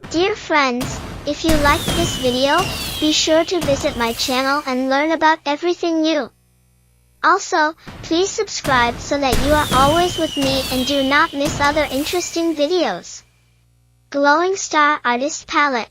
Dear friends, if you liked this video, be sure to visit my channel and learn about everything new. Also, please subscribe so that you are always with me and do not miss other interesting videos. Glowing Star Artist Palette.